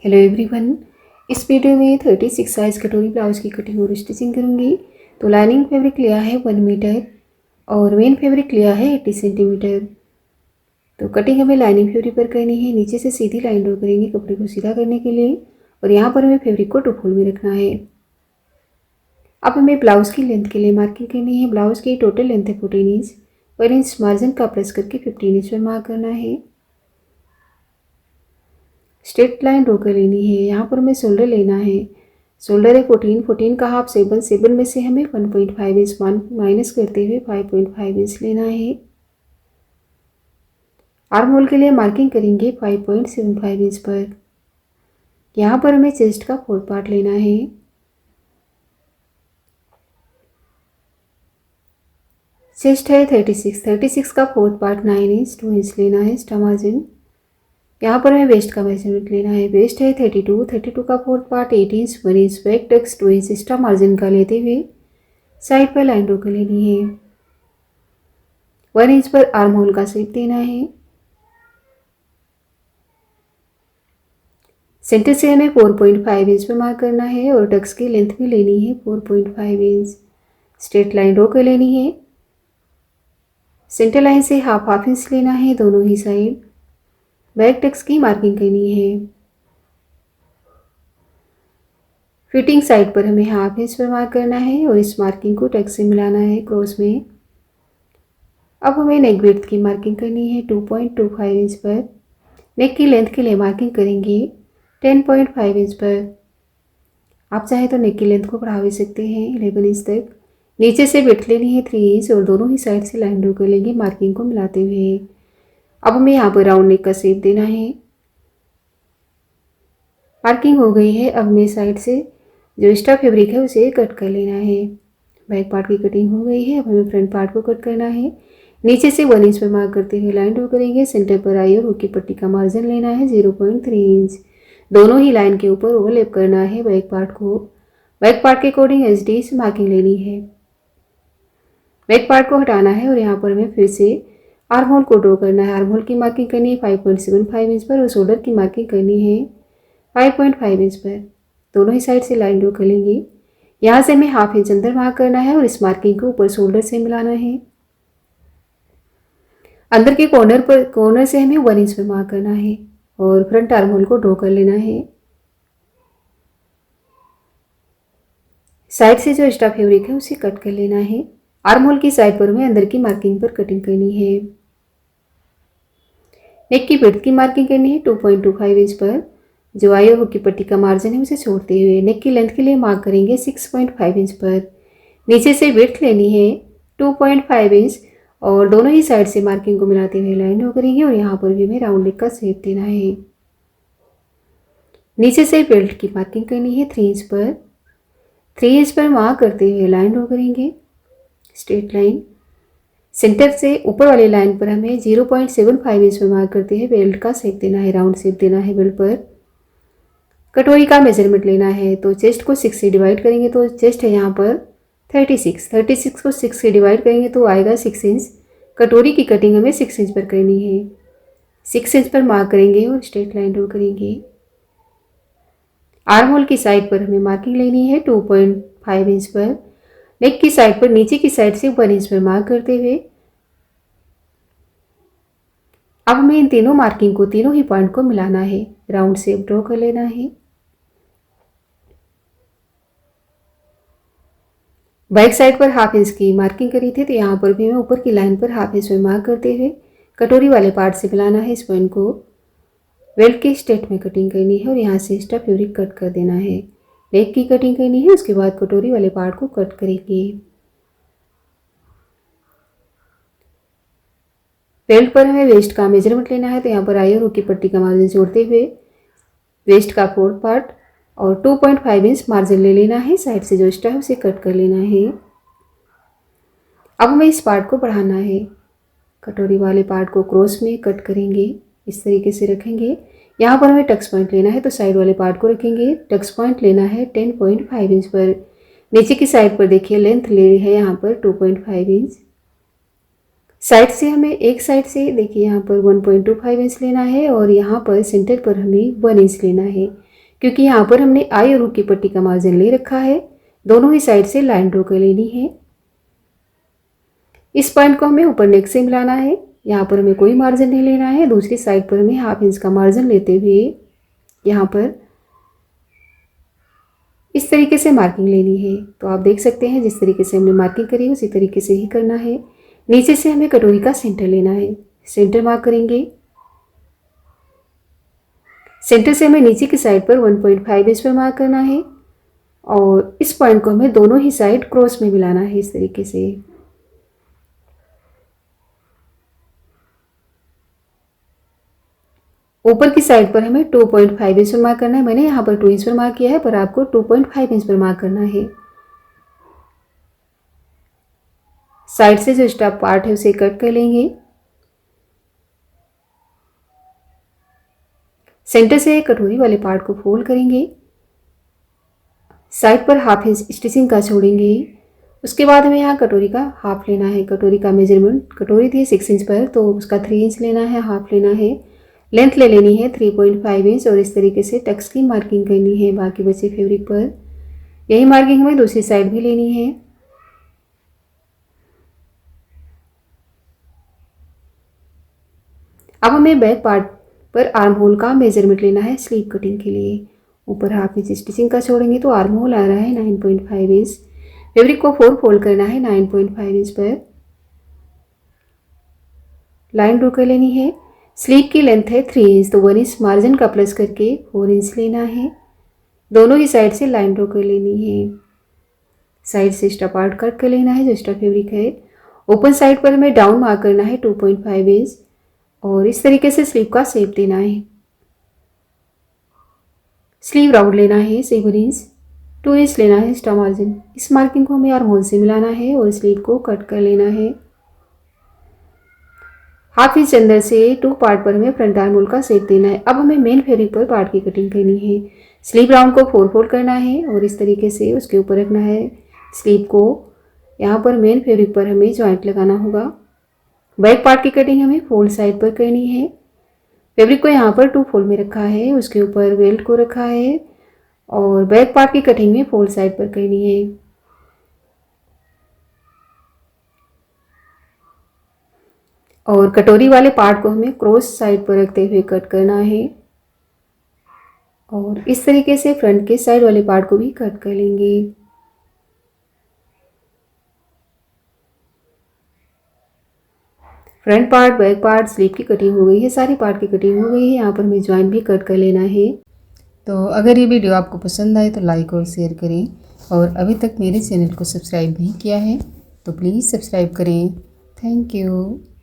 Hello everyone. इस video में 36 size कटोरी ब्लाउज़ की कटिंग और स्टिचिंग करूँगी। तो लाइनिंग फैब्रिक लिया है 1 मीटर और मेन फैब्रिक लिया है 80 सेंटीमीटर। तो कटिंग हमें लाइनिंग फैब्रिक पर करनी है। नीचे से सीधी लाइन ड्रॉ करेंगे कपड़े को सीधा करने के लिए और यहाँ पर हमें फैब्रिक को 2 फोल्ड में रखना है। अब हमें ब्लाउज़ की लेंथ के लिए मार्किंग करनी है। ब्लाउज़ की टोटल लेंथ है 14 इंच। 1 इंच मार्जिन का प्लस करके 15 इंच पर मार्क करना है। स्ट्रेट लाइन ड्रॉ कर लेनी है। यहाँ पर हमें शोल्डर लेना है। शोल्डर है 14 का हाफ 7 में से हमें 1.5 इंच माइनस करते हुए 5.5 इंच लेना है। आर्म होल के लिए मार्किंग करेंगे 5.75 इंच पर। यहाँ पर हमें चेस्ट का 4 पार्ट लेना है। चेस्ट है 36 का 4 पार्ट 9 इंच 2 इंच लेना है एक्स्ट्रा मार्जिन। यहाँ पर हमें वेस्ट का मेजरमेंट लेना है। वेस्ट है 32 का 4 part 8 inch 1 inch back tucks 2 inch extra margin का लेते हुए साइड पर लाइन ड्रॉ कर लेनी है। 1 इंच पर आर्म होल का शेप देना है। सेंटर से हमें 4.5 इंच पर मार्क करना है और टक्स की लेंथ भी लेनी है 4.5 इंच। स्ट्रेट लाइन ड्रॉ कर लेनी है। सेंटर लाइन से हाफ इंच लेना है दोनों ही साइड। बैक टक्स की मार्किंग करनी है। फिटिंग साइड पर हमें हाफ इंच पर मार्क करना है और इस मार्किंग को टक्स से मिलाना है क्रॉस में। अब हमें नेक विड्थ की मार्किंग करनी है 2.25 इंच पर। नेक की लेंथ के लिए मार्किंग करेंगे 10.5 इंच पर। आप चाहे तो नेक की लेंथ को बढ़ा भी सकते हैं 11 इंच तक। नीचे से विड्थ लेनी है 3 इंच और दोनों ही साइड से लाइन ड्रॉ कर लेंगे मार्किंग को मिलाते हुए। अब हमें यहाँ पर राउंड नेक का शेप देना है। मार्किंग हो गई है। अब हमें साइड से जो एक्स्ट्रा फैब्रिक है उसे कट कर लेना है। बैक पार्ट की कटिंग हो गई है। अब हमें फ्रंट पार्ट को कट करना है। नीचे से 1 इंच पर मार्क करते हुए लाइन ड्रॉ करेंगे। सेंटर पर आई और हुक की पट्टी का मार्जिन लेना है 0.3 इंच। दोनों ही लाइन के ऊपर ओवरलैप करना है बैक पार्ट को। बैक पार्ट के अकॉर्डिंग एचडी से मार्किंग लेनी है। बैक पार्ट को हटाना है और यहाँ पर हमें फिर से आर्म होल को ड्रॉ करना है। आर्म होल की मार्किंग करनी है 5.75 इंच पर और शोल्डर की मार्किंग करनी है 5.5 इंच पर। दोनों ही साइड से लाइन ड्रॉ कर लेंगे। यहाँ से हमें हाफ इंच अंदर मार्क करना है और इस मार्किंग को ऊपर शोल्डर से मिलाना है। अंदर के कॉर्नर से हमें 1 इंच पर मार्क करना है और फ्रंट आर्म होल को ड्रॉ कर लेना है। साइड से जो एक्स्ट्रा फैब्रिक है उसे कट कर लेना है। आर्म होल की साइड पर हमें अंदर की मार्किंग पर कटिंग करनी है। नेक की विड्थ की मार्किंग करनी है 2.25 इंच पर। जो आई और हुक की पट्टी का मार्जिन है उसे छोड़ते हुए नेक की लेंथ के लिए मार्क करेंगे 6.5 इंच पर। नीचे से विड्थ लेनी है 2.5 इंच और दोनों ही साइड से मार्किंग को मिलाते हुए लाइन ड्रॉ करेंगे और यहाँ पर भी हमें राउंड नेक का शेप देना है। नीचे से बेल्ट की मार्किंग करनी है 3 इंच पर। 3 इंच पर मार्क करते हुए लाइन ड्रॉ करेंगे स्ट्रेट लाइन। सेंटर से ऊपर वाली लाइन पर हमें 0.75 इंच पर मार्क करते हुए बेल्ट का शेप देना है, राउंड शेप देना है बेल्ट पर। कटोरी का मेजरमेंट लेना है तो चेस्ट को 6 से डिवाइड करेंगे तो चेस्ट है यहाँ पर 36 को 6 से डिवाइड करेंगे तो आएगा 6 इंच। कटोरी की कटिंग हमें 6 इंच पर करनी है। 6 इंच पर मार्क करेंगे और स्ट्रेट लाइन ड्रॉ करेंगे। आर्म होल की साइड पर हमें मार्किंग लेनी है 2.5 इंच पर। नेक की साइड पर नीचे की साइड से 1 इंच पर मार्क करते हुए अब हमें इन तीनों मार्किंग को तीनों ही पॉइंट को मिलाना है, राउंड शेप ड्रॉ कर लेना है। बैक साइड पर हाफ इंच की मार्किंग करी थी तो यहाँ पर भी हमें ऊपर की लाइन पर हाफ इंच में मार्क करते हुए कटोरी वाले पार्ट से मिलाना है। इस पॉइंट को बेल्ट के स्ट्रेट में कटिंग करनी है और यहाँ से एक्स्ट्रा फैब्रिक कट कर देना है। नेक की कटिंग करनी है, उसके बाद कटोरी वाले पार्ट को कट करेंगे। बेल्ट पर हमें वेस्ट का मेजरमेंट लेना है तो यहाँ पर आई और हुक की पट्टी का मार्जिन जोड़ते हुए वेस्ट का 4 पार्ट और 2.5 इंच मार्जिन ले लेना है। साइड से जो एक्स्ट्रा है उसे कट कर लेना है। अब हमें इस पार्ट को बढ़ाना है। कटोरी वाले पार्ट को क्रॉस में कट करेंगे, इस तरीके से रखेंगे। यहाँ पर हमें टक्स पॉइंट लेना है तो साइड वाले पार्ट को रखेंगे। टक्स पॉइंट लेना है 10.5 इंच पर। नीचे की साइड पर देखिए लेंथ ले है यहाँ पर 2.5 इंच। साइड से हमें एक साइड से देखिए यहाँ पर 1.25 इंच लेना है और यहाँ पर सेंटर पर हमें 1 इंच लेना है। क्योंकि यहाँ पर हमने आई और रुख की पट्टी का मार्जिन ले रखा है। दोनों ही साइड से लाइन ड्रॉ कर लेनी है। इस पॉइंट को हमें ऊपर नेक से मिलाना है। यहाँ पर हमें कोई मार्जिन नहीं लेना है। दूसरी साइड पर हमें 1/2 इंच का मार्जिन लेते हुए यहाँ पर इस तरीके से मार्किंग लेनी है। तो आप देख सकते हैं जिस तरीके से हमने मार्किंग करी उसी तरीके से ही करना है। नीचे से हमें कटोरी का सेंटर लेना है। सेंटर मार्क करेंगे। सेंटर से हमें नीचे की साइड पर 1.5 इंच पर मार्क करना है और इस पॉइंट को हमें दोनों ही साइड क्रॉस में मिलाना है इस तरीके से। ऊपर की साइड पर हमें 2.5 इंच पर मार्क करना है। मैंने यहाँ पर 2 इंच पर मार्क किया है, पर आपको 2.5 इंच पर मार्क करना है। साइड से जो स्टॉप पार्ट है उसे कट कर लेंगे। सेंटर से कटोरी वाले पार्ट को फोल्ड करेंगे। साइड पर 1/2 इंच स्टिचिंग का छोड़ेंगे। उसके बाद हमें यहाँ कटोरी का हाफ लेना है। कटोरी का मेजरमेंट, कटोरी थी 6 इंच पर, तो उसका 3 इंच लेना है, हाफ लेना है। लेंथ ले लेनी है 3.5 इंच और इस तरीके से टक्स की मार्किंग करनी है बाकी बचे फैब्रिक पर। यही मार्किंग हमें दूसरी साइड भी लेनी है। अब हमें बैक पार्ट पर आर्म होल का मेजरमेंट लेना है स्लीव कटिंग के लिए। ऊपर 1/2 इंच स्टिचिंग का छोड़ेंगे तो आर्म होल आ रहा है 9.5 इंच। फैब्रिक को 4 फोल्ड करना है 9.5 इंच पर। लाइन ड्रॉ कर लेनी है। स्लीव की लेंथ है 3 इंच, तो 1 इंच मार्जिन का प्लस करके 4 इंच लेना है। दोनों ही साइड से लाइन ड्रॉ कर लेनी है। साइड से एक्स्ट्रा पार्ट कट कर लेना है जो एक्स्ट्रा फैब्रिक है। ओपन साइड पर हमें डाउन मार्क करना है 2.5 इंच और इस तरीके से स्लीव का शेप देना है। स्लीव राउंड लेना है 7 इंच, 2 इंच लेना है एक्स्ट्रा मार्जिन। इस मार्किंग को हमें आर्म होल से मिलाना है और स्लीव को कट कर लेना है। 1/2 इंच अंदर से 2 पार्ट पर हमें फ्रंट आर्म होल का शेप देना है। अब हमें मेन फैब्रिक पर पार्ट की कटिंग करनी है। स्लीव राउंड को 4 फोल्ड करना है और इस तरीके से उसके ऊपर रखना है स्लीव को। यहाँ पर मेन फैब्रिक पर हमें जॉइंट लगाना होगा। बैक पार्ट की कटिंग हमें फोल्ड साइड पर करनी है। फैब्रिक को यहाँ पर 2 फोल्ड में रखा है, उसके ऊपर बेल्ट को रखा है और बैक पार्ट की कटिंग में फोल्ड साइड पर करनी है। और कटोरी वाले पार्ट को हमें क्रॉस साइड पर रखते हुए कट करना है और इस तरीके से फ्रंट के साइड वाले पार्ट को भी कट कर लेंगे। Front part, back part, sleeve की कटिंग हो गई है, सारी पार्ट की कटिंग हो गई है। यहाँ पर हमें जॉइंट भी कट कर लेना है। तो अगर ये वीडियो आपको पसंद आए तो लाइक और शेयर करें और अभी तक मेरे चैनल को सब्सक्राइब नहीं किया है तो प्लीज़ सब्सक्राइब करें। Thank you.